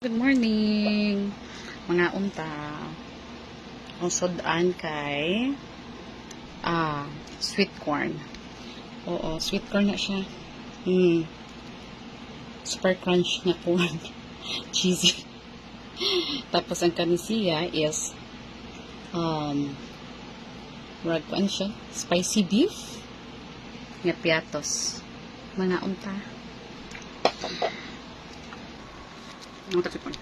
Good morning, mga unta. Ang sudan kay sweet corn. Oo, sweet corn na siya. Super crunch na corn. Cheesy. Tapos ang kanisiya is rag ko siya, spicy beef nga piatos. Mga unta. Mga tapos